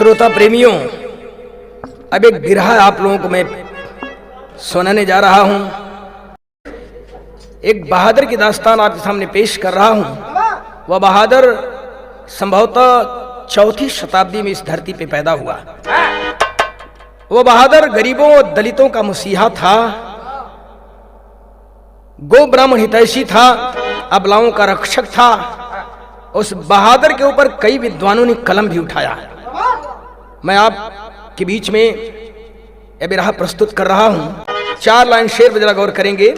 श्रोता प्रेमियों, अब एक बिरहा आप लोगों को मैं सुनाने जा रहा हूं। एक बहादुर की दास्तान आपके सामने पेश कर रहा हूं। वह बहादुर संभवतः चौथी शताब्दी में इस धरती पे पैदा हुआ। वह बहादुर गरीबों और दलितों का मसीहा था, गो ब्राह्मण हितैषी था, अबलाओं का रक्षक था। उस बहादुर के ऊपर कई विद्वानों ने कलम भी उठाया। मैं आपके बीच में यह बिरहा प्रस्तुत कर रहा हूं। 4 लाइन शेर पे जरा गौर करेंगे।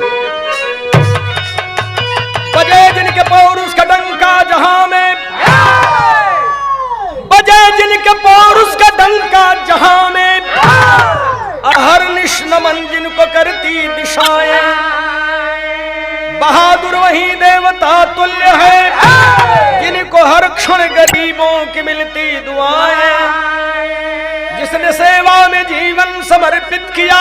बजे जिनके पौरुष का डंका जहां में, बजे जिनके पौरुष का डंका जहां में, अहर्निश नमन जिनको करती दिशाएं, बहादुर वही देवता तुल्य है, जिनको हर क्षण गरीबों की मिलती दुआएं, जिसने सेवा में जीवन समर्पित किया,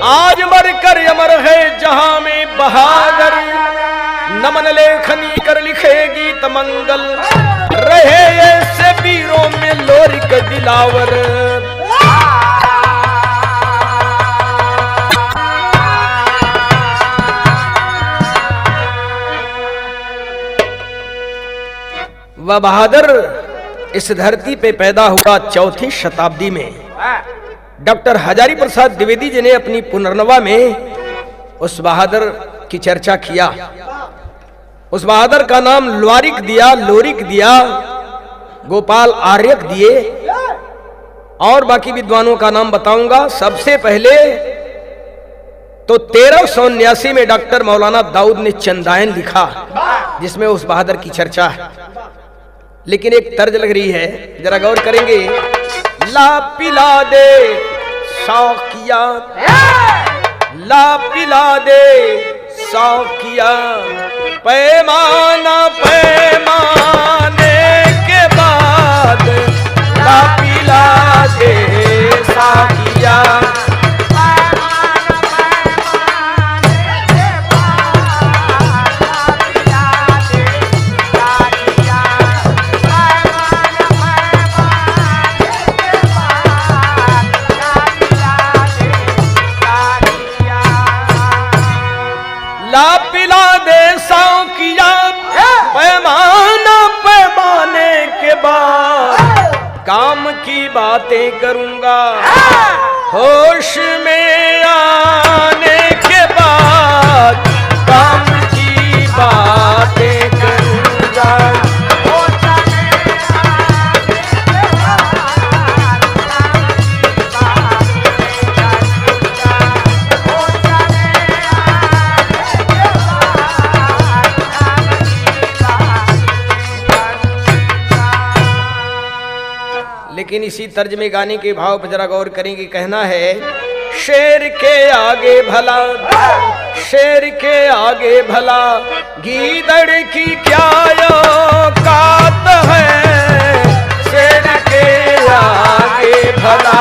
आज मरकर अमर है जहां में बहादुर। नमन लेखनी कर लिखे गीत मंगल, रहे ऐसे वीरों में लोरिक दिलावर। वह बहादुर इस धरती पे पैदा हुआ चौथी शताब्दी में। डॉक्टर हजारी प्रसाद द्विवेदी जी ने अपनी पुनर्नवा में उस बहादुर की चर्चा किया। उस बहादुर का नाम लोरिक दिया, लोरिक दिया, गोपाल आर्यक दिए, और बाकी विद्वानों का नाम बताऊंगा। सबसे पहले तो 1379 में डॉक्टर मौलाना दाऊद ने चंदायन लिखा, जिसमें उस बहादुर की चर्चा है। लेकिन एक तर्ज लग रही है, जरा गौर करेंगे। ला पिला दे शौकिया, ला पिला दे शौकिया, पैमाना पैमाने के बाद, ला पिला दे शौकिया। ला पिला दे शौकिया, पैमाना पैमाने के बाद, काम की बातें करूंगा, होश में आने के बाद, काम की बातें करूंगा। लेकिन इसी तर्ज में गाने के भाव पर जरा गौर करेंगे। कहना है, शेर के आगे भला, शेर के आगे भला, गीदड़ की क्या औकात है, शेर के आगे भला।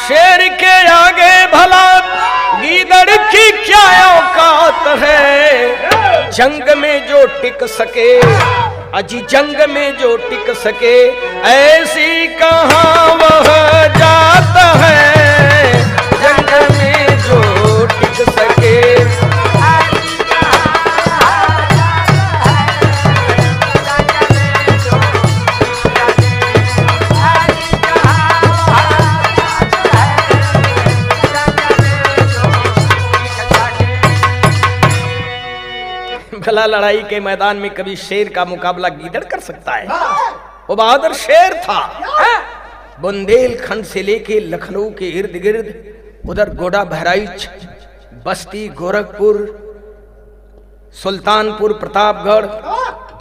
शेर के आगे भला, गीदड़ की क्या औकात है, जंग में जो टिक सके, अजी जंग में जो टिक सके, ऐसी कहां वह जात है, जंग में जो टिक सके। भला लड़ाई के मैदान में कभी शेर का मुकाबला गीदड़ कर सकता है? वो बहादुर शेर था। बुंदेलखंड से लेके लखनऊ के इर्द गिर्द, उधर गोडा बहराइच, बस्ती, गोरखपुर, सुल्तानपुर, प्रतापगढ़,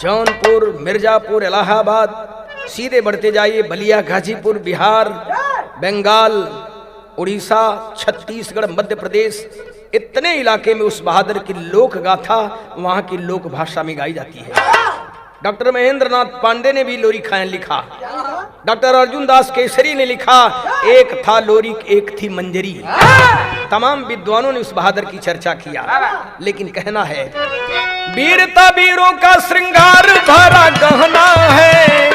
जौनपुर, मिर्जापुर, इलाहाबाद, सीधे बढ़ते जाइए बलिया, गाजीपुर, बिहार, बंगाल, उड़ीसा, छत्तीसगढ़, मध्य प्रदेश, इतने इलाके में उस बहादुर की लोक गाथा वहां की लोक भाषा में गाई जाती है। डॉक्टर महेंद्र नाथ पांडे ने भी लोरी खान लिखा। डॉक्टर अर्जुन दास केसरी ने लिखा, एक था लोरी एक थी मंजरी। तमाम विद्वानों ने उस बहादुर की चर्चा किया, लेकिन कहना है वीरता वीरों का श्रृंगार भरा गहना है,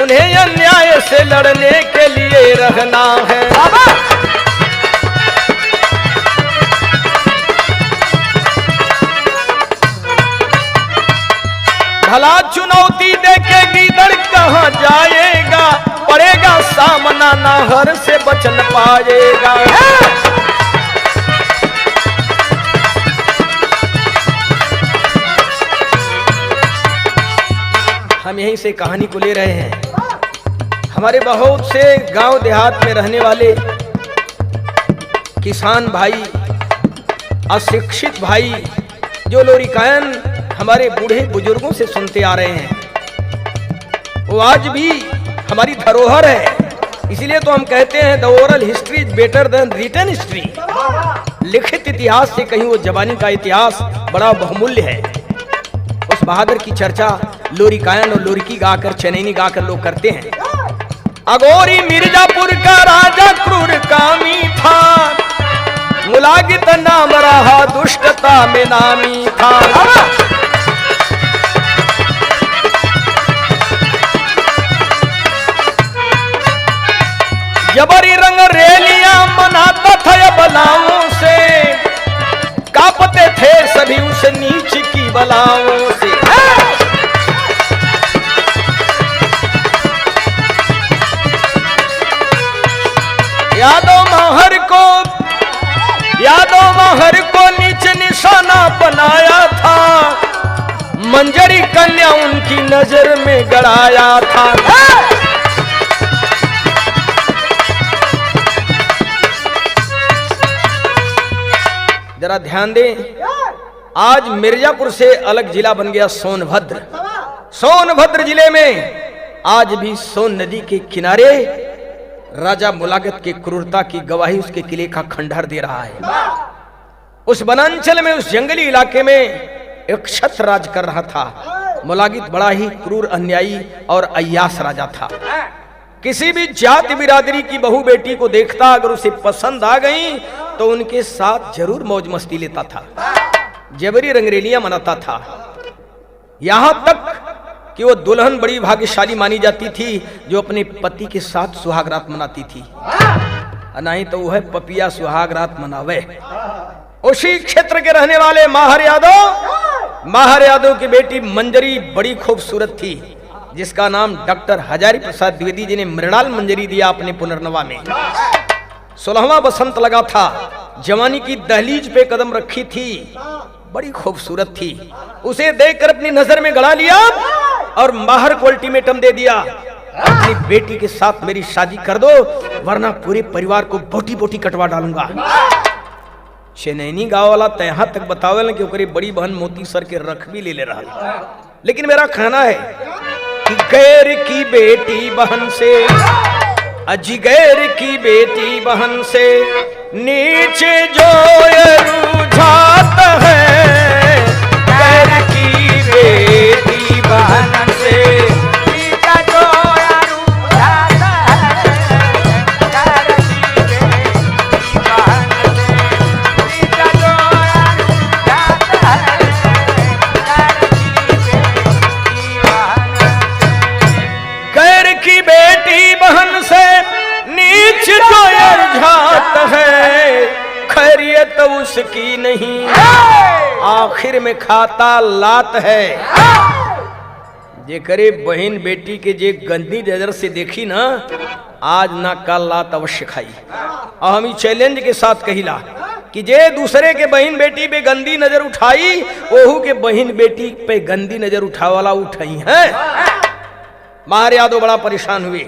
उन्हें अन्याय से लड़ने के लिए रहना है। भला चुनौती देके गीदड़ कहाँ जाएगा, पड़ेगा सामना ना हर से बच न पाएगा। हम यहीं से कहानी को ले रहे हैं। हमारे बहुत से गांव देहात में रहने वाले किसान भाई, अशिक्षित भाई, जो लोरिकायन हमारे बूढ़े बुजुर्गों से सुनते आ रहे हैं, वो आज भी हमारी धरोहर है। इसीलिए तो हम कहते हैं the oral history is better than written history. लिखित इतिहास से कहीं वो जवानी का इतिहास बड़ा बहुमूल्य है। उस बहादुर की चर्चा लोरिकायन और लोरिकी गाकर, चनैनी गाकर लोग करते हैं। अगोरी मिर्जापुर का राजा क्रूर कामी था, मुलागित नाम रहा दुष्टता में नामी था। जबरी रंग रेलियां मनाता था बलाओं से, कांपते थे सभी उस नीच की बलाओं से। यादों महर को नीच निशाना बनाया था, मंजरी कन्या उनकी नजर में गड़ाया था। जरा ध्यान दें, आज मिर्जापुर से अलग जिला बन गया सोनभद्र। सोनभद्र जिले में आज भी सोन नदी के किनारे राजा मुलागत की क्रूरता की गवाही उसके किले का खंडहर दे रहा है। उस वनांचल में, उस जंगली इलाके में एक क्षत्र राज कर रहा था। मुलागित बड़ा ही क्रूर, अन्यायी और अय्यास राजा था। किसी भी जाति बिरादरी की बहू बेटी को देखता, अगर उसे पसंद आ गई तो उनके साथ जरूर मौज मस्ती लेता था, जबरी रंगरेलियां मनाता था। यहां तक कि वो दुल्हन बड़ी भाग्यशाली मानी जाती थी जो अपने पति के साथ सुहाग रात मनाती थी, नहीं तो वह पपिया सुहाग रात मनावे। उसी क्षेत्र के रहने वाले माहर यादव की बेटी मंजरी बड़ी खूबसूरत थी, जिसका नाम डॉक्टर हजारी प्रसाद द्विवेदी जी ने मृणाल मंजरी दिया अपने पुनर्नवा में। 16वां बसंत लगा था, जवानी की दहलीज पे कदम रखी थी, बड़ी खूबसूरत थी। उसे देखकर अपनी नजर में गड़ा लिया और माहर को अल्टीमेटम दे दिया, अपनी बेटी के साथ मेरी शादी कर दो, वरना पूरे परिवार को बोटी बोटी कटवा डालूंगा। चनैनी गांव वाला तो यहाँ तक बतावे कि ओकरी बड़ी बहन मोती सर के रख भी ले रहा। लेकिन मेरा कहना है कि गैर की बेटी बहन से, अजगैर की बेटी बहन से नीचे जो रुझात है, गैर की बेटी बहन से नीचे जो रुझात है, गैर की बेटी बहन से नीचे जो रुझात है, गैर की बेटी बहन से नीच जो रुझात है, खैरियत उसकी नहीं, आखिर में खाता लात है। जे करे बहन बेटी के जे गंदी नजर से देखी ना, आज ना कल लात अवश्य खाई। और हम चैलेंज के साथ कहिला कि जे दूसरे के बहन बेटी पे गंदी नजर उठाई, ओहू के बहन बेटी पे गंदी नजर उठावाला उठाई है। माहर यादव बड़ा परेशान हुए।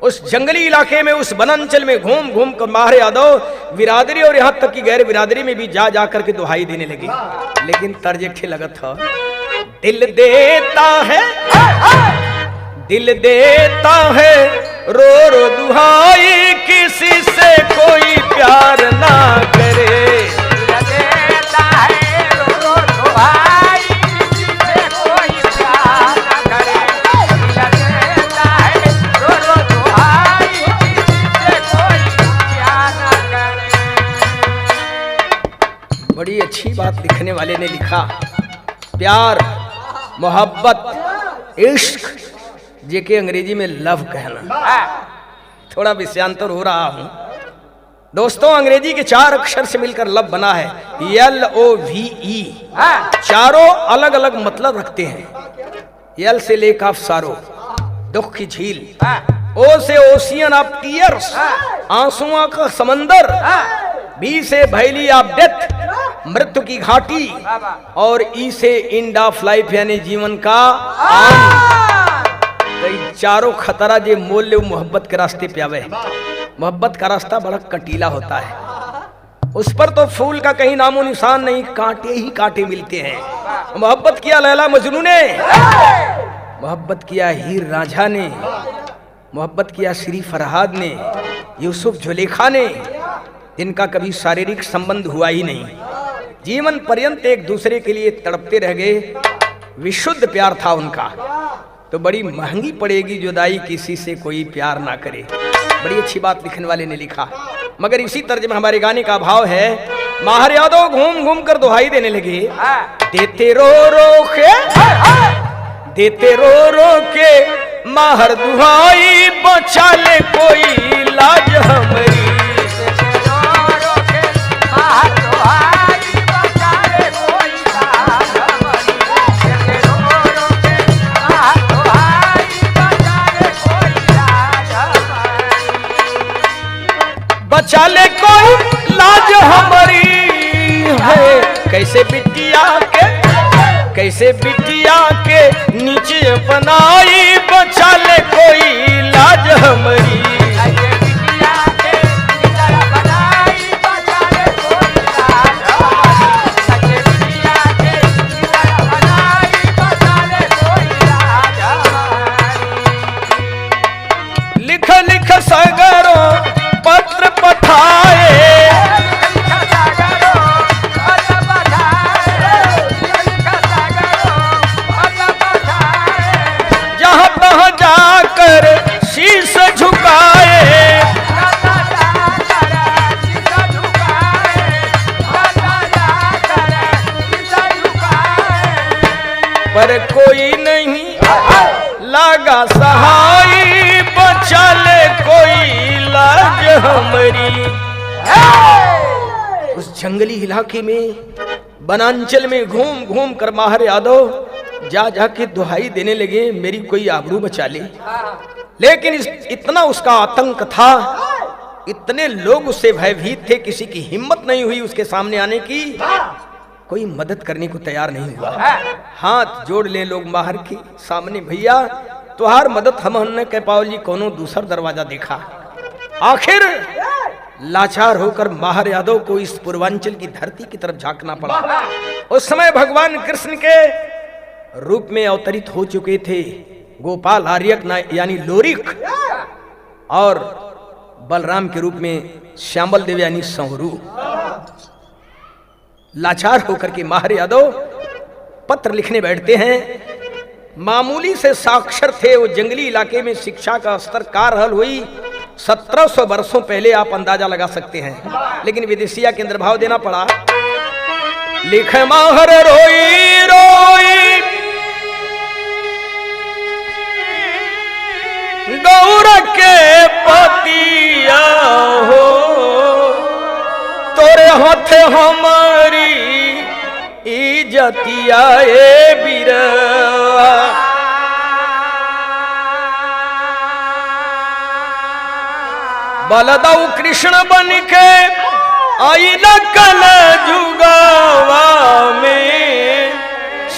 उस जंगली इलाके में, उस वनांचल में घूम घूम कर माहर यादव बिरादरी और यहाँ तक कि गैर बिरादरी में भी जा करके दुहाई देने लगे। लेकिन तर्ज ठे लगत था, दिल देता है, दिल देता है रो रो दुहाई, किसी से कोई प्यार ना करे। बड़ी अच्छी बात लिखने वाले ने लिखा, प्यार, मोहब्बत, इश्क, जेके अंग्रेजी में लव कहना। थोड़ा विषयांतर हो रहा हूं दोस्तों, अंग्रेजी के 4 अक्षर से मिलकर लव बना है, LOVE। चारों अलग अलग मतलब रखते हैं। L से लेक ऑफ सारो, दुख की झील, O से ओशियन ऑफ टीयर्स, आंसुओं का समंदर, B से वैली ऑफ डेथ, मृत्यु की घाटी, और E से एंड ऑफ लाइफ यानी जीवन का अंत। तो चारों खतरा जे मोल ले मोहब्बत के रास्ते पे आवे। मोहब्बत का रास्ता बड़ा कटीला होता है, उस पर तो फूल का कहीं नामो निशान नहीं, कांटे ही कांटे मिलते हैं। मोहब्बत किया लैला मजनू ने, मोहब्बत किया हीर रांझा ने, मोहब्बत किया श्री फरहाद ने, यूसुफ जुलेखा ने, जिनका कभी शारीरिक संबंध हुआ ही नहीं, जीवन पर्यंत एक दूसरे के लिए तड़पते रह गए, विशुद्ध प्यार था उनका। तो बड़ी महंगी पड़ेगी जुदाई किसी से कोई प्यार ना करे। बड़ी अच्छी बात लिखने वाले ने लिखा। मगर इसी तर्ज में हमारे गाने का भाव है, माहर यादव घूम घूम कर दुहाई देने लगे, देते रो रो के माहर दुहाई, बचा ले कोई लाज हमारी। बचा ले कोई लाज हमारी है, कैसे बिटिया के नीचे बनाई, बचा ले कोई लाज हमारी। लिख लिख सगरों पत्र पठाए, जहां तहां जाकर शीश झुकाए, पर कोई नहीं लगा सहाय, बचा ले कोई लाज हमारी। उस जंगली इलाके में, वनांचल में घूम घूम कर माहर यादव जा जाके दुहाई देने लगे, मेरी कोई आबरू बचा ले। लेकिन इतना उसका आतंक था, इतने लोग उससे भयभीत थे, किसी की हिम्मत नहीं हुई उसके सामने आने की, कोई मदद करने को तैयार नहीं हुआ। हाथ जोड़ ले लोग माहर के सामने, भैया तुहार मदद हम न कह पाओ जी, कोनो दूसरा दरवाजा देखा। आखिर लाचार होकर माहर यादव को इस पूर्वांचल की धरती की तरफ झांकना पड़ा। उस समय भगवान कृष्ण के रूप में अवतरित हो चुके थे गोपाल आर्यक यानी लोरिक, और बलराम के रूप में श्यामल देव यानी संहरू। लाचार होकर के माहर यादव पत्र लिखने बैठते हैं। मामूली से साक्षर थे, वो जंगली इलाके में शिक्षा का स्तर का रहल हुई 1700 वर्षों पहले, आप अंदाजा लगा सकते हैं। लेकिन विदेशिया के अंदर भाव देना पड़ा, लिख माहर रोई रोई गौर के पतिया हो, तोरे हाथे हमारी इज्जतिया ए बिरवा। बलदाऊ कृष्ण बन के आई कल जुगावा में,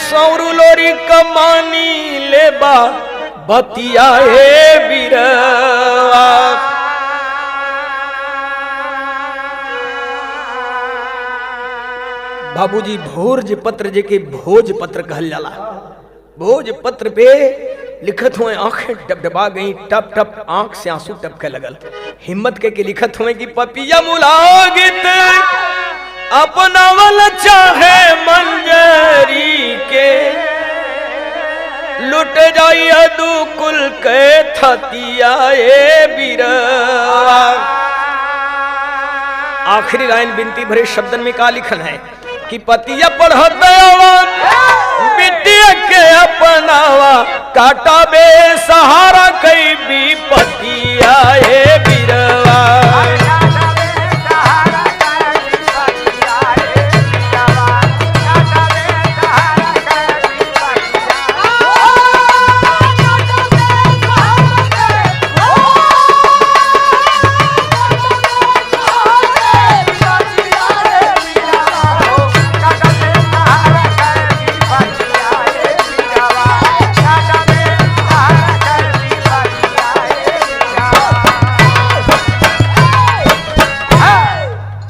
सौरू लोरी कमानी लेबा बतिया ए बिरवा। बाबूजी भोज पत्र जेके भोज पत्र कहल जाला, भोज पत्र पे लिखत हुए आंखें डबडबा गई, टप टप आंख से आंसू टपके लगल। हिम्मत के लिखत हुए कि पपिया मुलागित अपनावल चाहे मंजरी के, लुट जाई अदू कुल के थतिया ए बिरवा। आखिरी लाइन बिनती भरे शब्दन में का लिखल है, कि पतिया पढ़त दयावा बिटिया के अपनावा काटा बे सहारा कई भी पतिया हे बिरवा।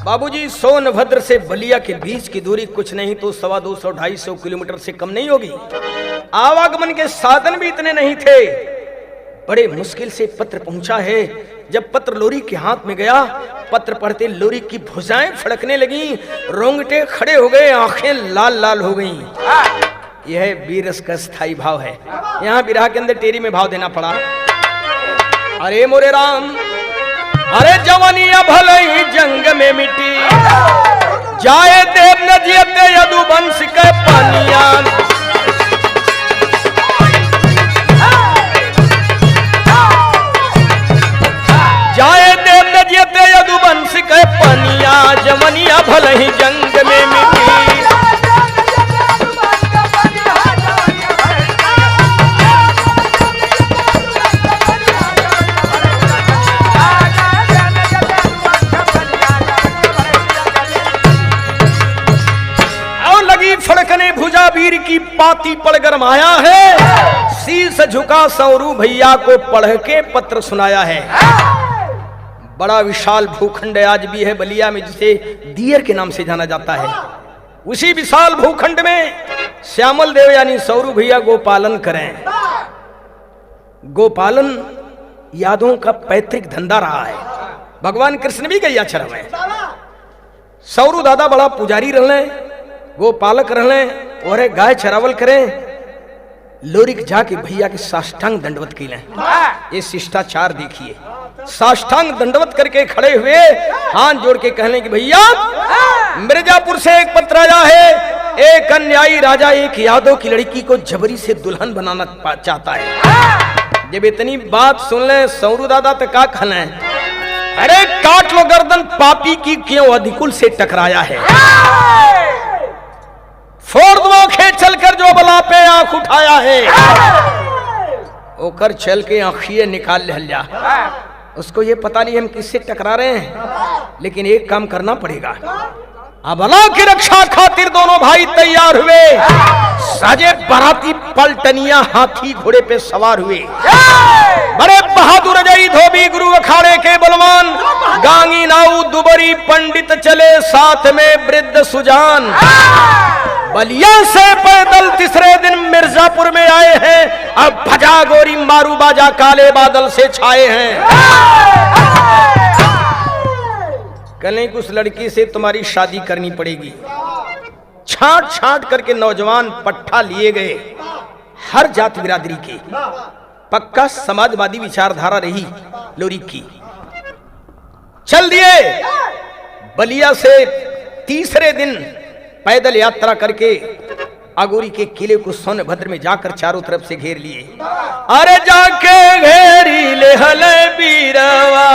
बाबूजी, सोनभद्र से बलिया के बीच की दूरी कुछ नहीं तो 250-250 किलोमीटर से कम नहीं होगी। आवागमन के साधन भी इतने नहीं थे। बड़े मुश्किल से पत्र पहुंचा है। जब पत्र लोरी के हाथ में गया, पत्र पढ़ते लोरी की भुजाएं फड़कने लगी, रोंगटे खड़े हो गए, आंखें लाल लाल हो गईं। यह वीरस का स्थायी भाव है। यहाँ विरह के अंदर टेरी में भाव देना पड़ा। अरे मोरे राम, अरे जवानिया भले ही जंग में मिटी जाए, देव न जियते यदुवंश के पानिया। जाए देव न जियते यदुवंश के पानिया, जवानिया भले ही जंग में मिटी। फड़कने भुजा वीर की पाती पड़ गरमाया है। शीश झुका सौरू भैया को पढ़ के पत्र सुनाया है। बड़ा विशाल भूखंड आज भी है बलिया में, जिसे दियर के नाम से जाना जाता है। उसी विशाल भूखंड में श्यामल देव यानी सौरू भैया गोपालन करें। गोपालन यादों का पैतृक धंधा रहा है। भगवान कृष्ण भी गैया चरम है। सौरू दादा बड़ा पुजारी रहने, गोपालक रहने और गाय चरावल करें। लोरिक जाके भैया के साष्टांग दंडवत की लें। ये शिष्टाचार देखिए। साष्टांग दंडवत करके खड़े हुए हाथ जोड़ के कहने की भैया, मिर्जापुर से एक पत्र आया है। एक अन्यायी राजा एक यादव की लड़की को जबरी से दुल्हन बनाना चाहता है। जब इतनी बात सुन ले सौरू दादा तो का कहना है, अरे काट लो गर्दन, पापी की क्यों अधिकुल से टकराया है। फोड़ दो खे चलकर जो बला पे आंख उठाया है। ओकर चल के आंखिए निकाल लिया। उसको ये पता नहीं हम किससे टकरा रहे हैं, लेकिन एक काम करना पड़ेगा। अबला की रक्षा खातिर दोनों भाई तैयार हुए। साजे बाराती पलटनिया हाथी घोड़े पे सवार हुए। बड़े बहादुर जई धोबी गुरु अखाड़े के बलवान, गांगी नाऊ दुबरी पंडित चले साथ में वृद्ध सुजान। बलिया से पैदल तीसरे दिन मिर्जापुर में आए हैं। अब भजा गोरी मारू बाजा काले बादल से छाए हैं। कल उस लड़की से तुम्हारी शादी करनी पड़ेगी। छांट छांट करके नौजवान पट्टा लिए गए। हर जाति बिरादरी के, पक्का समाजवादी विचारधारा रही लोरी की। चल दिए बलिया से तीसरे दिन पैदल यात्रा करके अगोरी के किले को सोनभद्र में जाकर चारों तरफ से घेर लिए। अरे जाके घेरी ले हले बीरवा,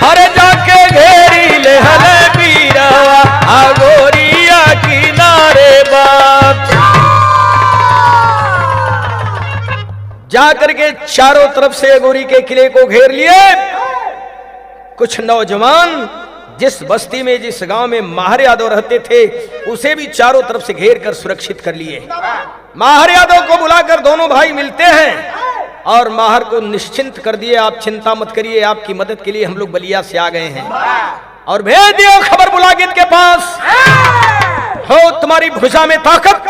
अरे जाके घेरी ले हले बीरवा, अगोरिया किनारे बाप। जाकर के चारों तरफ से अगोरी के किले को घेर लिए। कुछ नौजवान जिस बस्ती में, जिस गांव में माहर यादव रहते थे, उसे भी चारों तरफ से घेर कर सुरक्षित कर लिए। माहर यादव को बुलाकर दोनों भाई मिलते हैं और माहर को निश्चिंत कर दिए, आप चिंता मत करिए, आपकी मदद के लिए हम लोग बलिया से आ गए हैं। और भेज दिया खबर बुलागित के पास, हो तुम्हारी भुजा में ताकत,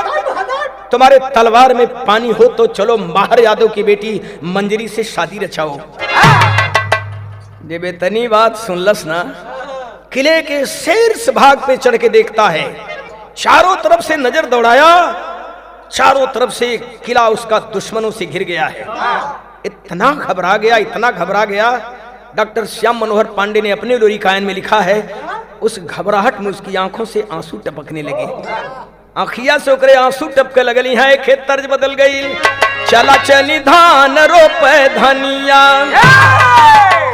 तुम्हारे तलवार में पानी हो तो चलो माहर यादव की बेटी मंजरी से शादी रचाओ। जब इतनी बात सुनलस ना, किले के शीर्ष भाग पे चढ़ के देखता है। चारों तरफ से नजर दौड़ाया, चारों तरफ से किला उसका दुश्मनों से घिर गया है। इतना घबरा गया, इतना घबरा गया। डॉक्टर श्याम मनोहर पांडे ने अपने लोरी कायन में लिखा है, उस घबराहट में उसकी आंखों से आंसू टपकने लगे। आँखिया से ओकरे आंसू टपके लगली है। खेत तर्ज बदल गई। चला चली धान रोपे धनिया,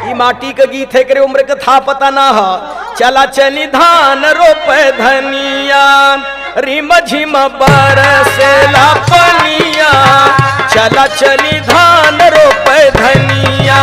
ई माटी का गीत है, करे उम्र का था पता ना हो। चला चली धान रोपे धनिया, रिम झिम बरसेला पनिया। चला चली धान रोपे धनिया,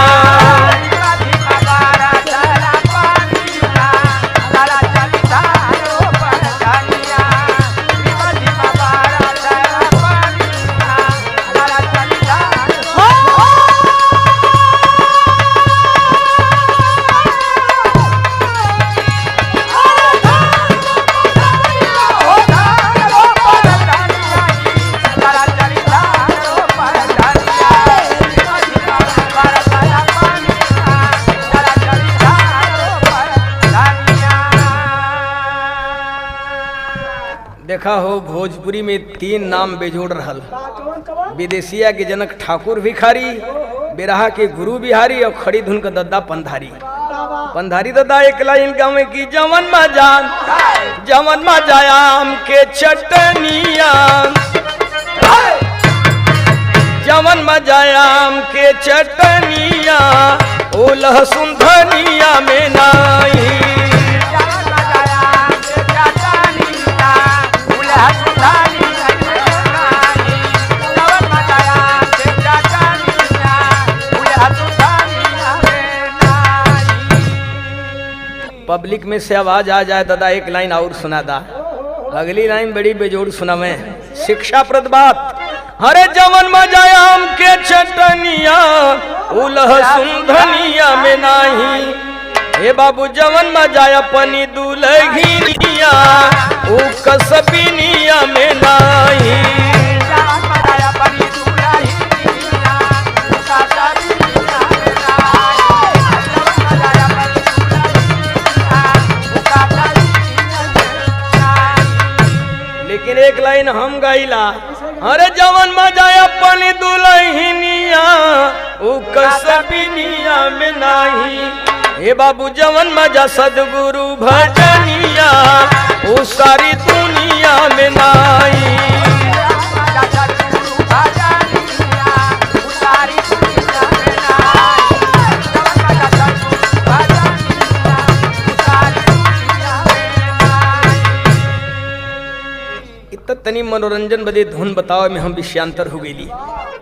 देखा हो भोजपुरी में 3 नाम बेजोड़ रहल। विदेशिया के जनक ठाकुर भिखारी, बिरहा के गुरु बिहारी और खड़ी धुन का दद्दा पंधारी। पंधारी दद्दा एक लाइन गावे की जवन मजा आम के चटनिया, जवन मजा आम के चटनिया, ओ लहसुन धनिया में नहीं। पब्लिक में से आवाज आ जाए दादा एक लाइन और सुना दा। अगली लाइन बड़ी बेजोड़ सुना मैं, शिक्षाप्रद बात। हरे जवन मजा आम के चटनिया, उ लहसुन धनिया में नहीं। हे बाबू जवन मजा अपनी दुल्हनिया, उ कसबिनिया में नहीं। लेकिन एक लाइन हम गाइला, अरे जवन मजा अपनी दुल्हनिया, उ कसबिनिया में नहीं। हे बाबू जवन मजा सदगुरु भजनिया, उ सारी दुनिया में नहीं। तनी मनोरंजन बदे धुन बताओ में हम विषयांतर हो गई,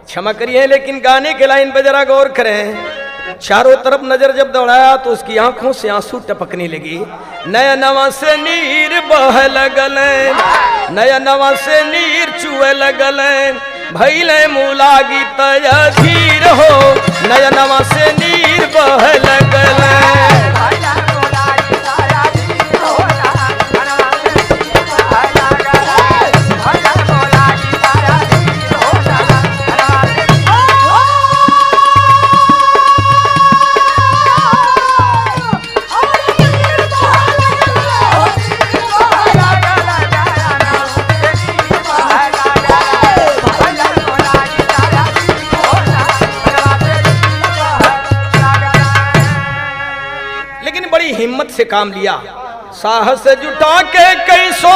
क्षमा करिए। लेकिन गाने के लाइन पे जरा गौर करें। चारों तरफ नजर जब दौड़ाया तो उसकी आंखों से आंसू टपकने लगे। नया नवा से नीर बह लगल, नया नवा से नीर चुए लगल, भैले मूला गीत अधीर हो, नया नवा से नीर बह लगल। हिम्मत से काम लिया, साहस जुटा के कैसो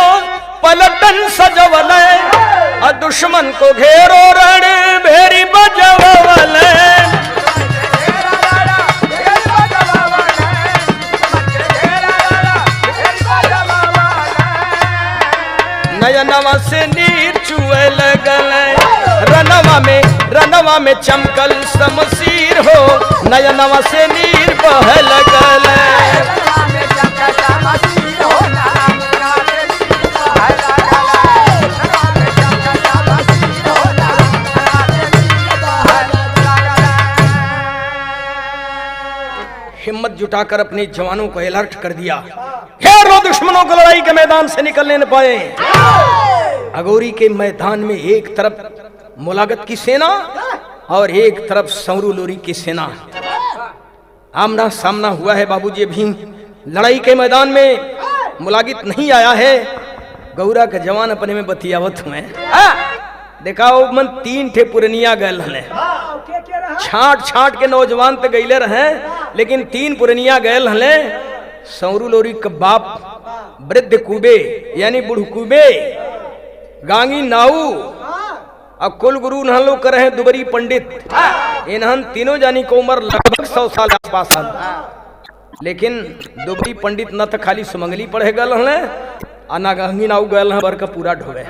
पलटन सजवले, और दुश्मन को घेरो रण भेरी बजवले। नयनवा से नीर चुए लगल, रनवा में चमकल शमशीर हो, नयनवा से नीर बह लगल। हिम्मत जुटाकर अपने जवानों को अलर्ट कर दिया, घेरो दुश्मनों को, लड़ाई के मैदान से निकलने न पाए। अगोरी के मैदान में एक तरफ मुलागत की सेना और एक तरफ सौरू लोरी की सेना, आमना सामना हुआ है। बाबूजी अभी लड़ाई के मैदान में मुलागित नहीं आया है। गौरा के जवान अपने में बतियावत हुए। देखा मन 3 ठे पुरनिया गल है, छाट छाट के नौजवान तो गईले रहे, लेकिन 3 पुरनिया गए हले। सौरू लोरी का बाप वृद्ध कुबे यानी बुढ़कुबे गांगी नाऊ और कुल गुरु नहन लोग कर रहे दुबरी पंडित। इन्हन तीनों जानी को उम्र लगभग 100 साल के आसपास है। लेकिन दुबरी पंडित न तो खाली सुमंगली पढ़े गल है ना गांगी नाऊ गल है बर का पूरा ढोवे।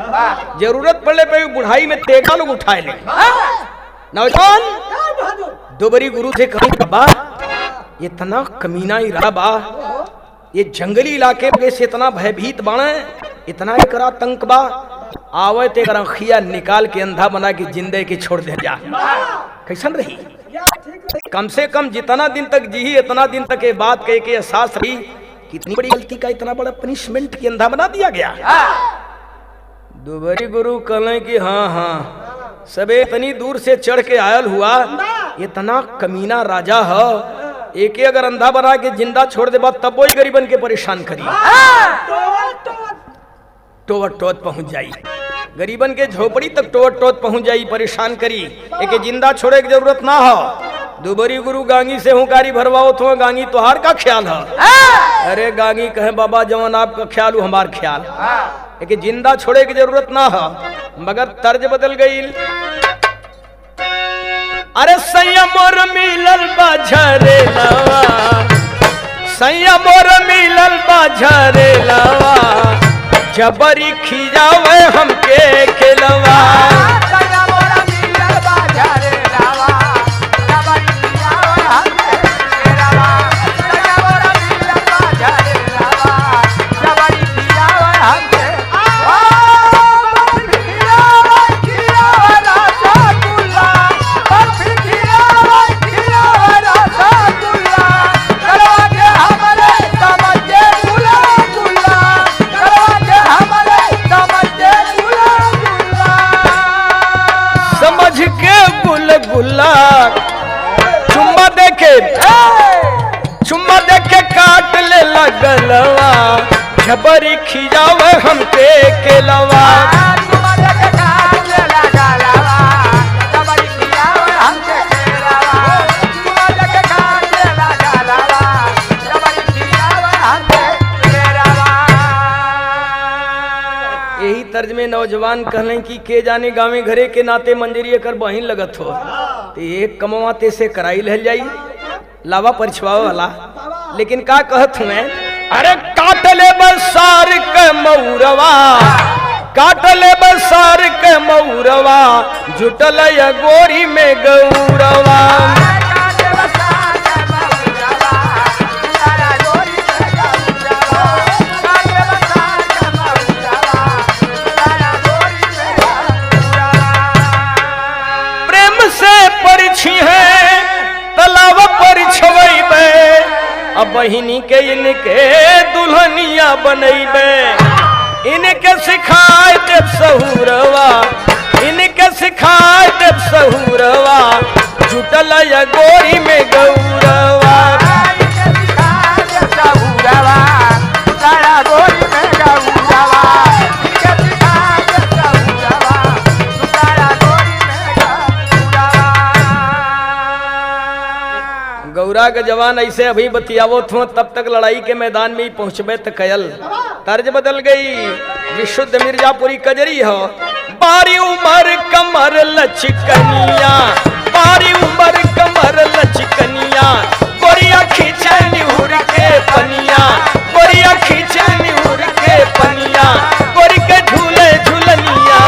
जरूरत पड़ने पे बुढ़ाई में तेगा लोग उठाए ले। नौजवान दुबरी गुरु से कहीं बा इतना कमीना ही रहा बा, ये जंगली इलाके से इतना भयभीत बाणे, इतना एकरा तंक बा, आवे ते खिया निकाल के अंधा बना के जिंदे के छोड़ दे जा। कैसन रही? कम से कम जितना दिन तक जी इतना दिन तक ये बात कह के एहसास रही कितनी बड़ी गलती का इतना बड़ा पनिशमेंट के अंधा बना दिया गया। दुबरी गुरु कहले कि हाँ हाँ सबे इतनी दूर से चढ़ के आयल हुआ, इतना कमीना राजा है, एक अगर अंधा बना के जिंदा छोड़ दे बात तब वही गरीबन के परेशान करी। टोवत टोत पहुंच जाई, गरीबन के झोपड़ी तक टोवत टोत पहुंच जाई, परेशान करी। एक जिंदा छोड़े की जरूरत ना हो। दुबरी गुरु गांगी से हुकारी भरवाओ तो गांगी तोहार का ख्याल है। अरे गांगी कहे बाबा जवान आपका ख्याल हो हमार ख्याल, एक जिंदा छोड़े की जरूरत ना हो। मगर तर्ज बदल गई। अरे सैया मोर मिलल बाझरे लवा, सैया मोर मिलल बाझरे लवा, जबरी खिजावे हमके खिलवा। सैया मोर मिलल बाझरे लवा, जबरी खिजावे हमके खिलवा। सैया मोर मिलल बाझरे लवा, जबरी खिजावे हमके चुम्मा देखे काट ले लगलवा, झबरी खिजावे हमके केलवा। यही तर्ज में नौजवान कहले कि के जाने गाँव घरे के नाते मंजरी कर बहिन लगत हो, तो एक कमवाते से कराई ले जाई लावा परिछवा वाला। लेकिन का कहत हूँ अरे काटले बसार के मऊरवा, काटले बसार के मऊरवा, जुटल गोरी में गौरवा। प्रेम से परिछी है तलाव पर छवैबे, अब बहिनी के इनके दुल्हनिया बनैबे। इनके सिखाए देव सहुरवा, इनके सिखाए देव सहुरवा, जुटल गोरी में गौरवा। गौरा के जवान ऐसे अभी बतियावो थो तब तक लड़ाई के मैदान में ही पहुंचबे त कयल। तर्ज बदल गई, विशुद्ध मिर्जापुरी कजरी हो। बारी उमर कमर लचकनिया, बारी उमर कमर लचकनिया, गोरिया खींचे निहुर के पनिया, गोरिया खींचे निहुर के पनिया, गोरी के झूले झूलनिया।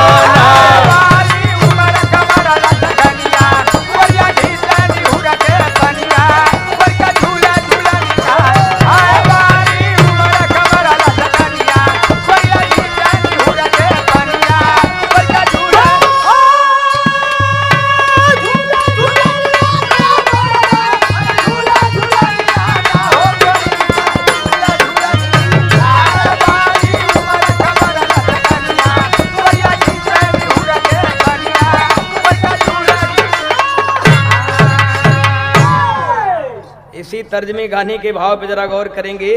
इसी तर्ज में गाने के भाव पे जरा गौर करेंगे।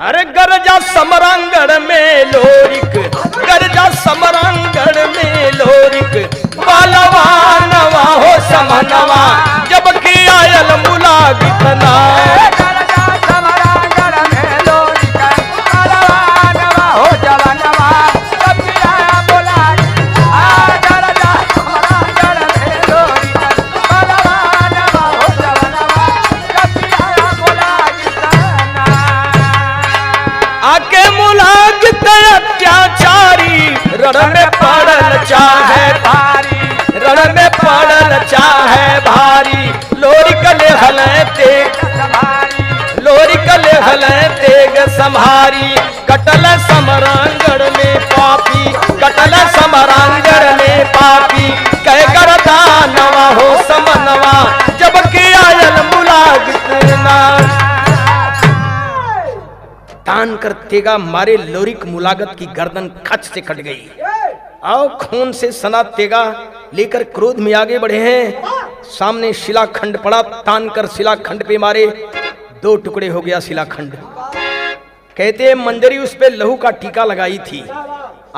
अरे गरजा समरांगण में लोरिक, गरजा समरांगण में लोरिक, बालवा नवा हो समनवा, जब की आयल मुला कितना। गरजा समरांगण रण में पड़ल चाहे भारी, रण में पड़ल चाहे भारी, लोरी कले हलें तेग संभारी, लोरी कले हलें तेग संभारी, कटल समरांगण में पापी, कटल समरांगण में पापी, कह कर दानवा हो समनवा, जब के आयल मुलागित ना। तान कर तेगा मारे लोरिक मुलागत की गर्दन खच से कट गई। आओ खून से सना तेगा लेकर क्रोध में आगे बढ़े हैं। सामने शिलाखंड पड़ा, तान कर शिलाखंड पे मारे, 2 टुकड़े हो गया शिलाखंड। कहते हैं मंजरी उस पे लहू का टीका लगाई थी।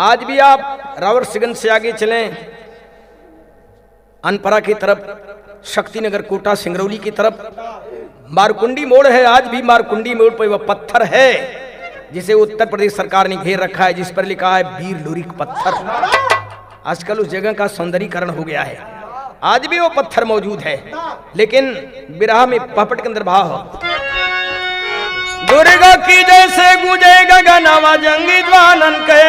आज भी आप रावर सिगंज से आगे चलें अनपरा की तरफ, शक्तिनगर कोटा सिंगरौली की तरफ मारकुंडी मोड़ है। आज भी मारकुंडी मोड़ पर वह पत्थर है जिसे उत्तर प्रदेश सरकार ने घेर रखा है, जिस पर लिखा है वीर लोरिक पत्थर। आजकल उस जगह का सौंदर्यीकरण हो गया है, आज भी वो पत्थर मौजूद है, लेकिन बिरहा में पपट के अंदर भाव हो। दुर्गा की जैसे गूंजे गगनवा जंगी ज्वालन के,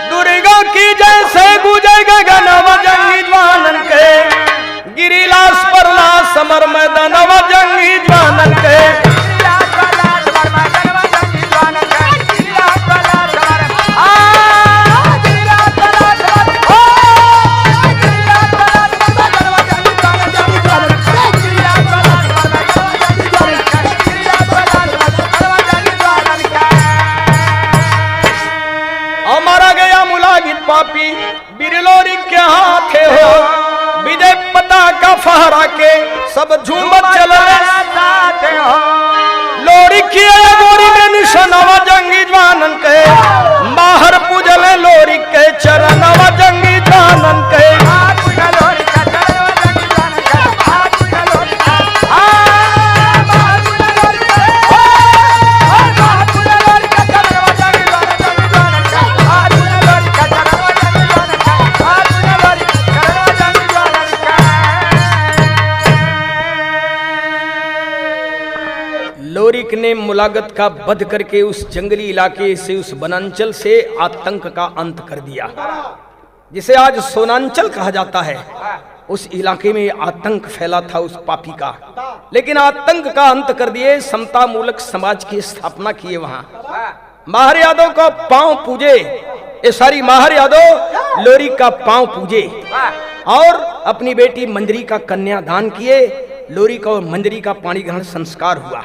दुर्गा की जैसे गूंजे गगनवा जंगी ज्वालन के, गिरिलास परला समर मैदानवा जंगी ज्वालन के। पापी बिरलोरी के हाथे हो, विजय पताका फहरा के सब झूमत चल साथे हो। लोरी की गोरी में निशानवा जंगी ज्वानन के, बाहर पूजल लोरी के चरणवा जंगी ज्वानन के। लोरिक ने मुलागत का वध करके उस जंगली इलाके से, उस वनांचल से आतंक का अंत कर दिया, जिसे आज सोनांचल कहा जाता है। उस इलाके में आतंक फैला था उस पापी का, लेकिन आतंक का अंत कर दिए, समता मूलक समाज की स्थापना किए। वहां माहर यादव का पांव पूजे, ये सारी माहर यादव लोरिक का पांव पूजे और अपनी बेटी मंजरी का कन्यादान किए। लोरिक और मंजरी का पाणी ग्रहण संस्कार हुआ।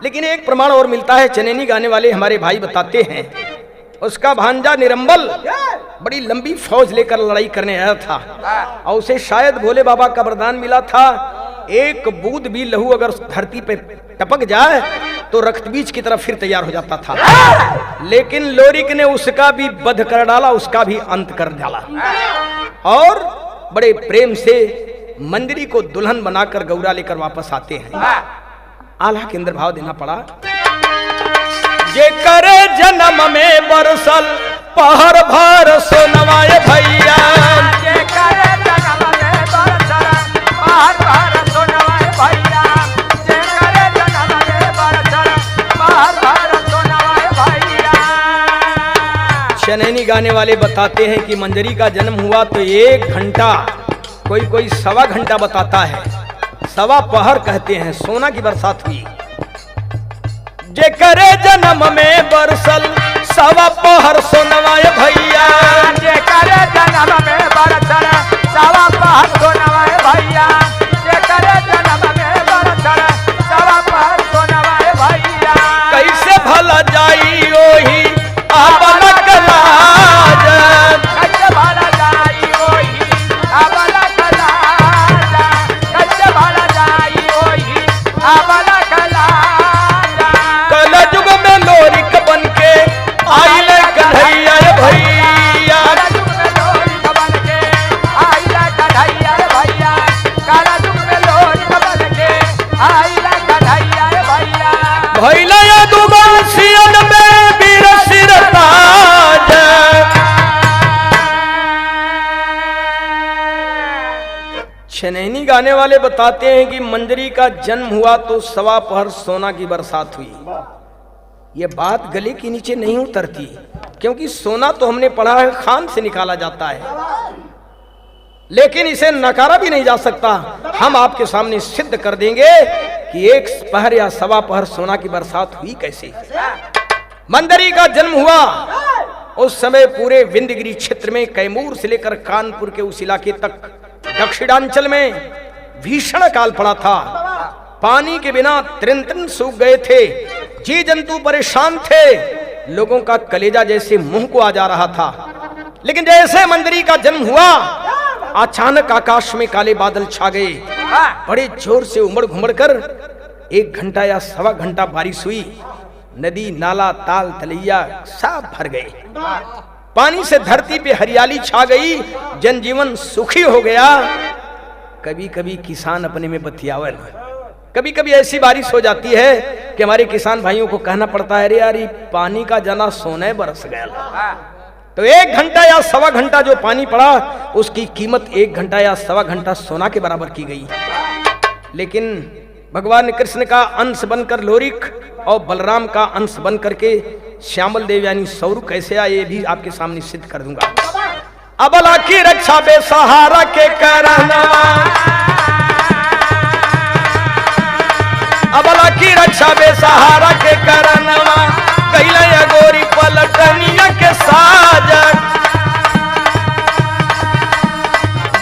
लेकिन एक प्रमाण और मिलता है, चनैनी गाने वाले हमारे भाई बताते हैं, उसका भांजा निरंबल बड़ी लंबी फौज लेकर लड़ाई करने आया था और उसे शायद भोले बाबा का वरदान मिला था, एक बूंद भी लहू अगर धरती पे टपक जाए तो रक्तबीज की तरफ फिर तैयार हो जाता था। लेकिन लोरिक ने उसका भी वध कर डाला, उसका भी अंत कर डाला और बड़े प्रेम से मंजरी को दुल्हन बनाकर गौरा लेकर वापस आते हैं। आल्हा के अंदर भाव देना पड़ा। जे करे जन्म में बरसल पहर भर सोनवाए भैया, जे करे जन्म में बरसल पहर भर सोनवाए भैया, जे करे जन्म में बरसल पहर भर सोनवाए भैया। चनैनी गाने वाले बताते हैं कि मंजरी का जन्म हुआ तो 1 घंटा, कोई 1.25 घंटा बताता है, 1.25 पहर कहते हैं, सोना की बरसात हुई। जे करे जन्म में बरसल 1.25 पहर सोनवाए भैया, जे करे जन्म में बरसल 1.25 पहर सोनवाए भैया, जे करे जन्म में बरसल 1.25 पहर सोनवाए भैया। कैसे भला जाई ओही आपन कलाज, कैसे भला जाई ओही आपन चनैनी गाने वाले बताते हैं कि मंजरी का जन्म हुआ तो 1.25 पहर सोना की बरसात हुई। ये बात गले के नीचे नहीं उतरती, क्योंकि सोना तो हमने पढ़ा है खान से निकाला जाता है, लेकिन इसे नकारा भी नहीं जा सकता। हम आपके सामने सिद्ध कर देंगे कि एक पहर या सवा पहर सोना की बरसात हुई कैसे। मंदरी का जन्म हुआ उस समय पूरे विंध्यगिरी क्षेत्र में, कैमूर से लेकर कानपुर के उस इलाके तक दक्षिणांचल में भीषण काल पड़ा था। पानी के बिना त्रिन त्रिन सूख गए थे, जी जंतु परेशान थे, लोगों का कलेजा जैसे मुंह को आ जा रहा था। लेकिन जैसे मंदरी का जन्म हुआ, अचानक आकाश में काले बादल छा गए, बड़े जोर से उमड़ घुमड़ कर 1 घंटा या सवा घंटा बारिश हुई। नदी नाला ताल तलैया सब भर गए, पानी से धरती पे हरियाली छा गई, जनजीवन सुखी हो गया। कभी कभी किसान अपने में बतियावल, कभी कभी ऐसी बारिश हो जाती है कि हमारे किसान भाइयों को कहना पड़ता है, अरे यार पानी का जना सोने बरस गया। तो 1 घंटा या सवा घंटा जो पानी पड़ा, उसकी कीमत 1 घंटा या सवा घंटा सोना के बराबर की गई। लेकिन भगवान कृष्ण का अंश बनकर लोरिक और बलराम का अंश बन करके श्यामल देव यानी सौर कैसे आए, ये भी आपके सामने सिद्ध कर दूंगा। अबला की रक्षा बेसहारा के करना, अबला की रक्षा बेसहारा के करनवा, कैला गोरी पलटनिया के साजन,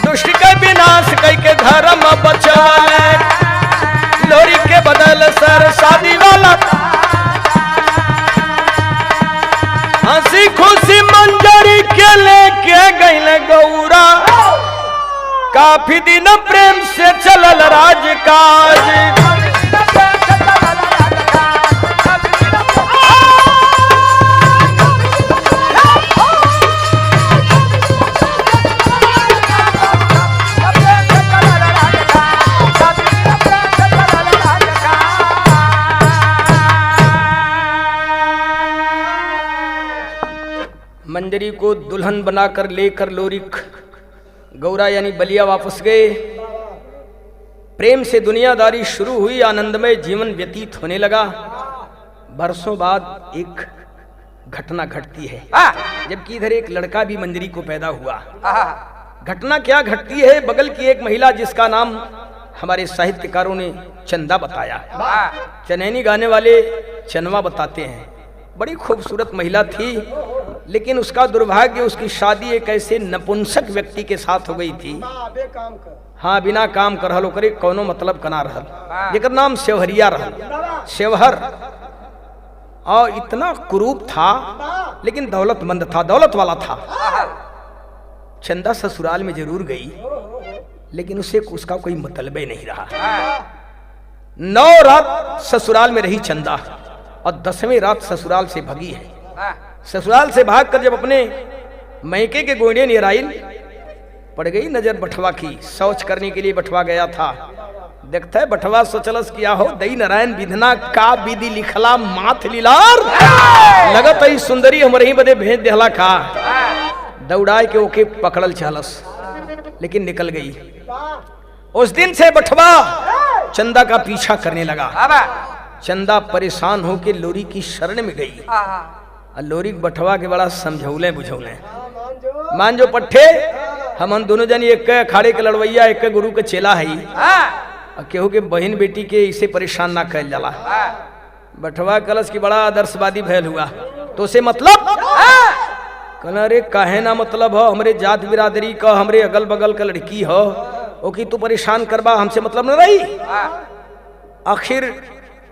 दुष्ट के विनाश कई के धर्म बचावे, लोरी के बदल सर शादी वाला, हंसी खुशी मंजरी के लेके गईले गौरा, काफी दिन प्रेम से चलल राजकाज। मंजरी को दुल्हन बनाकर लेकर लोरिक गौरा यानी बलिया वापस गए। प्रेम से दुनियादारी शुरू हुई, आनंदमय जीवन व्यतीत होने लगा। बरसों बाद एक घटना घटती है, जबकि इधर एक लड़का भी मंजरी को पैदा हुआ। घटना क्या घटती है, बगल की एक महिला जिसका नाम हमारे साहित्यकारों ने चंदा बताया, चनैनी गाने वाले चनवा बताते हैं, बड़ी खूबसूरत महिला थी। लेकिन उसका दुर्भाग्य, उसकी शादी एक ऐसे नपुंसक व्यक्ति के साथ हो गई थी। हाँ, बिना काम कर हलो करे कोनो मतलब कना रहल, जेकर नाम सेवहरिया रहल, सेवहर, और इतना कुरूप था लेकिन दौलतमंद था, दौलत वाला था। चंदा ससुराल में जरूर गई, लेकिन उसे उसका कोई मतलब ही नहीं रहा। 9 रात ससुराल में रही चंदा, और 10वीं रात ससुराल से भगी है। ससुराल से भागकर जब अपने मैके के गोंडे नियर आई, पड़ गई नजर बटवा की। शौच करने के लिए बटवा गया था, देखता है बटवा सोचलस किया हो, दई नारायण विधना का विधि लिखला माथ लीलार, लगत है सुंदरी हमरे ही बदे भेज देहला का। दौड़ाए के ओके पकड़ल चालस, लेकिन निकल गई। उस दिन से बटवा चंदा का पीछा करने लगा। चंदा परेशान होकर लोरी की शरण में गई। लोरी बटवा के बड़ा समझौले बुझौले, मान जो पट्ठे हम दोनों जन एक अखाड़े के लड़वैया, एक गुरु के चेला है, केहू के बहन बेटी के इसे परेशान ना कर जाला। बटवा कलश की बड़ा आदर्शवादी भैल हुआ, तो से मतलब कहना, अरे काहे ना मतलब हो, हमरे जात बिरादरी का, हमरे अगल बगल का लड़की हो, ओ की तू परेशान करबा, हमसे मतलब न रही। आखिर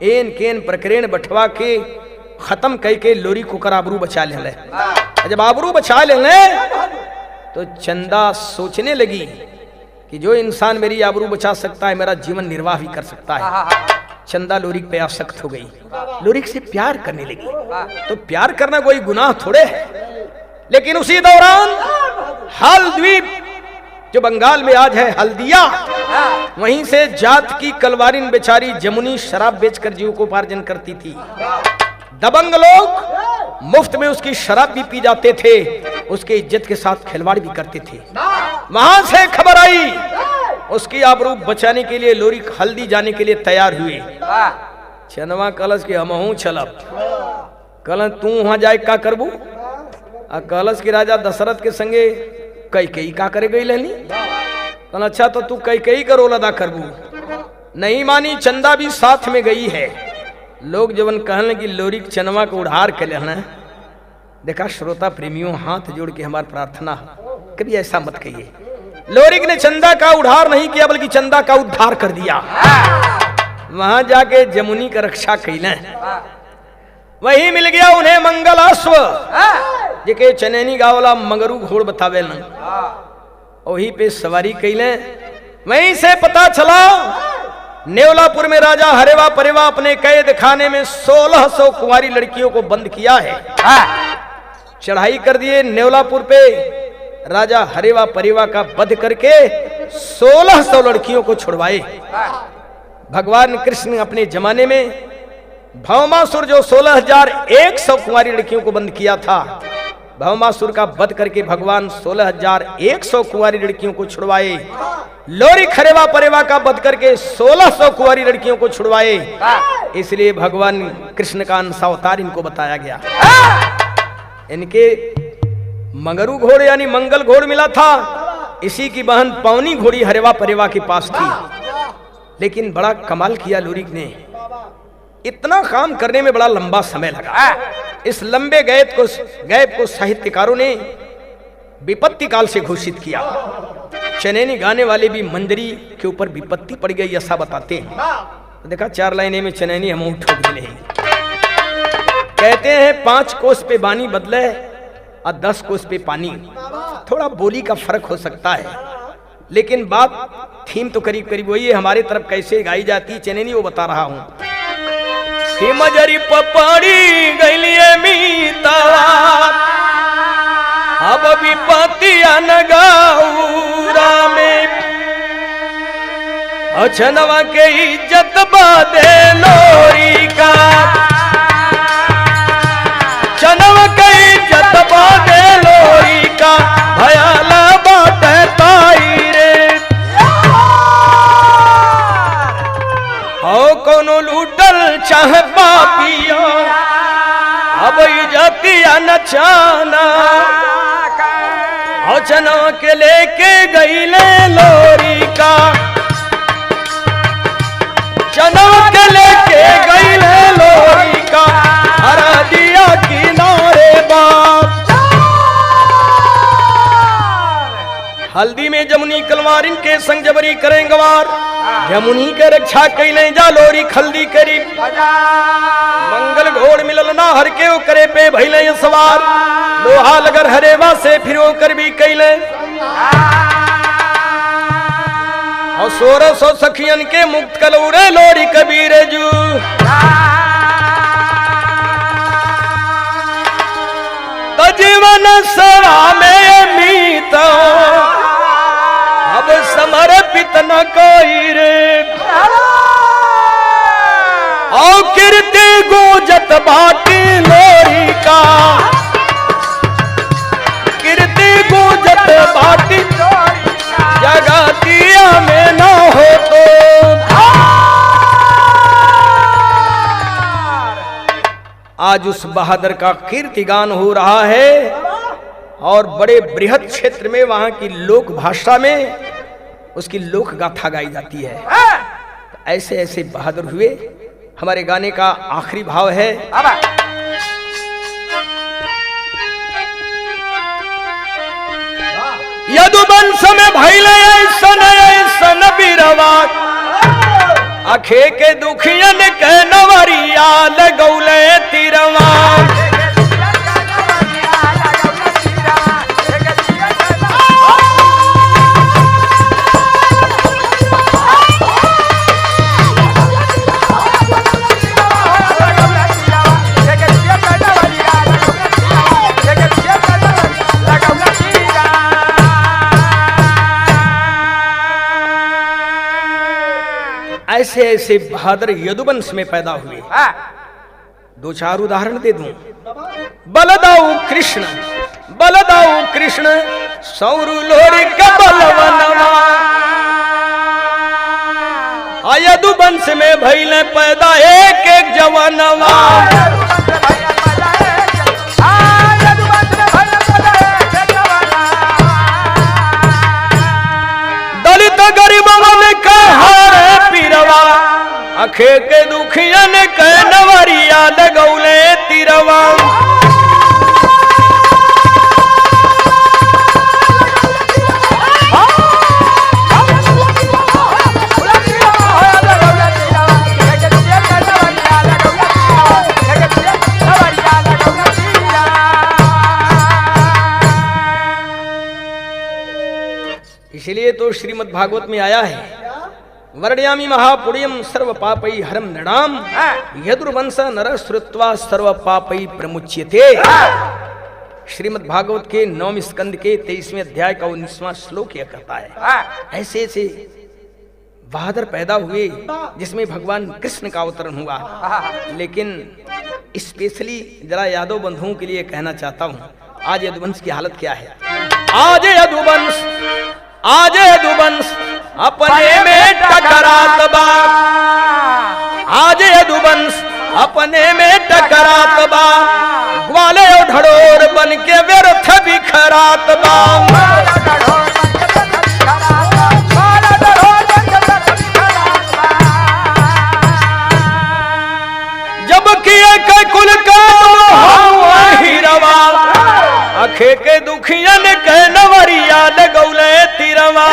एन केन प्रकरण बटवा के खत्म कई के लोरी को कर आबरू बचा ले। जब आबरू बचा ले तो चंदा सोचने लगी कि जो इंसान मेरी आबरू बचा सकता है, मेरा जीवन निर्वाह भी कर सकता है। चंदा लोरिक पे आसक्त हो गई, लोरिक से प्यार करने लगी। तो प्यार करना कोई गुनाह थोड़े है। लेकिन उसी दौरान हल द्वीप जो बंगाल में आज है हल्दिया, वहीं से जात की कलवारिन बेचारी जमुनी शराब बेचकर जीविकोपार्जन करती थी। दबंग लोग मुफ्त में उसकी शराब भी पी जाते थे, उसके इज्जत के साथ खिलवाड़ भी करते थे। वहां से खबर आई, उसकी आबरू बचाने के लिए लोरी हल्दी जाने के लिए तैयार हुए। चनवा कलश के हमहू चलब। कल तू वहां जाए का करबू? आ कलश के राजा दशरथ के संगे कैकेयी का करे गई लेनी? कल अच्छा तो तू कैकेयी का रोल अदा करबू। नहीं मानी, चंदा भी साथ में गई है। लोग जवन कहने की लोरी चनवा को उड़ार के लेना। देखा श्रोता प्रेमियों, हाथ जोड़ के हमारी प्रार्थना, कभी ऐसा मत कहिए। लोरिक ने चंदा का उद्धार नहीं किया बल्कि चंदा का उद्धार कर दिया। वहां जाके जमुनी का रक्षा कैले। वही मिल गया उन्हें मंगलाश्व, जेके चनैनी गावला मंगरू घोड़ बतावे न, वही पे सवारी कैले। वहीं से पता चला नेवलापुर में राजा हरेवा परेवा अपने कैद खाने में 1600 कुंवारी लड़कियों को बंद किया है। चढ़ाई कर दिए नेवलापुर पे। राजा हरेवा परेवा का वध करके 1600 लड़कियों को छुड़वाए। भगवान कृष्ण अपने जमाने में भौमासुर जो 16,100 कुंवारी लड़कियों को बंद किया था, भौमासुर का वध करके भगवान 16,100 कुंवारी लड़कियों को छुड़वाए। लोरिक हरेवा परेवा का वध करके 1600 कुंवारी लड़कियों को छुड़वाए। इसलिए भगवान कृष्ण का अंशावतार इनको बताया गया। इनके मंगरू घोड़ यानी मंगल घोड़ मिला था। इसी की बहन पवनी घोड़ी हरेवा परेवा के पास थी। लेकिन बड़ा कमाल किया लोरिक ने। इतना काम करने में बड़ा लंबा समय लगा। इस लंबे गैप को साहित्यकारों ने विपत्ति काल से घोषित किया। चनैनी गाने वाले भी मंजरी के ऊपर विपत्ति पड़ गई ऐसा बताते हैं। तो देखा 4 लाइनें में चनैनी हम ठोक नहीं। कहते हैं 5 कोस पे बानी बदले और 10 कोस पे पानी। थोड़ा बोली का फर्क हो सकता है, लेकिन बात थीम तो करीब करीब वही है। हमारे तरफ कैसे गाई जाती है चनैनी वो बता रहा हूं। मजरी पपड़ी गलिए मीतावा, अब विपत्तिया नगाऊरा में अछनवा के इज्जत बादे लोरी का, चनवा के इज्जत बादे लोरी का, भयाला बाटे ताई रे। हो कोनो लूटल चाहे पापिया, अब इज्जतिया नचाना, हो चनवा के लेके गईले लोरी का, चनवा के लेके गईले लोरी का, हरा दिया किनारे बाप। हल्दी में जमुनी कलवारिन के संग जबरी करें गवार, जमुनी के रक्षा कैले जा लोरी खल्दी करी। मंगल घोड़ मिलल ना हर के करे पे भइले सवार, लोहा लगर हरेवा से फिरो कर भी कैले। और 1600 सखियन के मुक्त कलौड़े लोरी कबीर जू। तो जीवन सेवा में मीत अब समर्पित न कोई रे, और कीर्ति गूंजत बाटी लोरी का, कीर्ति गूंजत बाटी जगतिया में न हो तो। आज उस बहादुर का कीर्तिगान हो रहा है और बड़े बृहद क्षेत्र में वहां की लोक भाषा में उसकी लोक गाथा गाई जाती है। तो ऐसे ऐसे बहादुर हुए। हमारे गाने का आखिरी भाव है, यदुवंश में भइले ऐसन ऐसन बीरवा, आखे के दुखियन के नवरिया लगौले तीरवा। ऐसे ऐसे बहादुर यदुवंश में पैदा हुए। 2-4 उदाहरण दे दूं। बलदाऊ कृष्ण, बलदाऊ कृष्ण सौरु लोरी का बलवनवा, यदुवंश में भइले पैदा एक एक जवानवा। दलित गरीबवन के हारे पीरवा, अखे के दुखियन के नवरिया लगौले तीरवा। इसलिए तो श्रीमद् भागवत में आया है, वर्णयामि महापुण्यम सर्व पापै हरम नृणाम यदुर्वंश नर श्रुत्वा सर्व पापै प्रमुच्यते। श्रीमद् भागवत के 9वें स्कंद के 23वें अध्याय का 19वां श्लोक यह कहता है। ऐसे ऐसे बहादुर पैदा हुए जिसमें भगवान कृष्ण का अवतरण हुआ। लेकिन स्पेशली जरा यादव बंधुओं के लिए कहना चाहता हूं, आज यदुवंश की हालत क्या है। आज यदुवंश अपने में टकरात बा, आज यदुवंश अपने में टकरात बा, ग्वाले ढड़ोर बन के व्यर्थ बिखरात बा। जब किए के कुल का हीरवा, अखे के दुखियन के नवरिया लगौले तीरवा।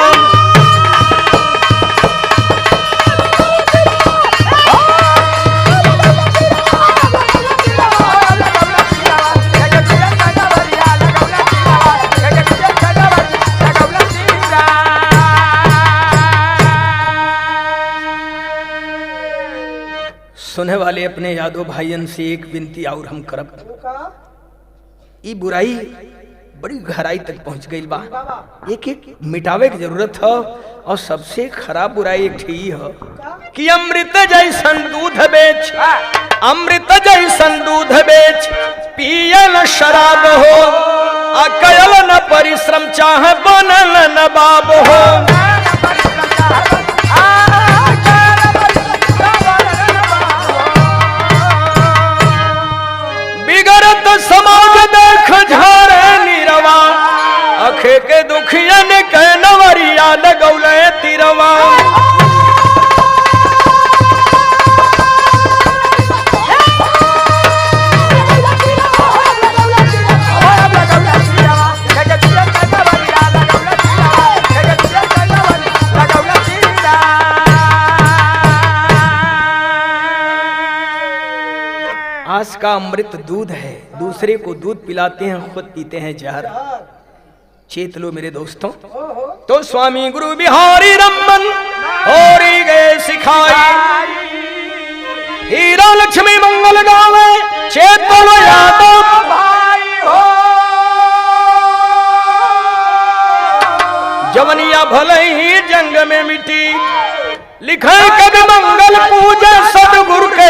सुनने वाले अपने यादव भाइयन से एक विनती और हम करब, ई बुराई बड़ी गहराई तक पहुंच गई बा, एक एक मिटावे की जरूरत है। और सबसे खराब बुराई एक ही है कि अमृत जैसन दूध बेच, अमृत जैसन दूध बेच पियल शराब हो, अकयल न परिश्रम चाह बनल न बाब हो। बिगड़त समाज देख झारे नीरवा, अखे के दुखियन के नवरिया लगौले तीरवा। आज का अमृत दूध है, दूसरे को दूध पिलाते हैं, खुद पीते हैं जहर। चेत लो मेरे दोस्तों। तो स्वामी गुरु बिहारी रमन होरी गए सिखाई, हीरा लक्ष्मी मंगल गावे चेत लो यादव भाई हो। जवनिया भले ही जंग में मिटी, लिखे कवि मंगल पूजे सदगुरु के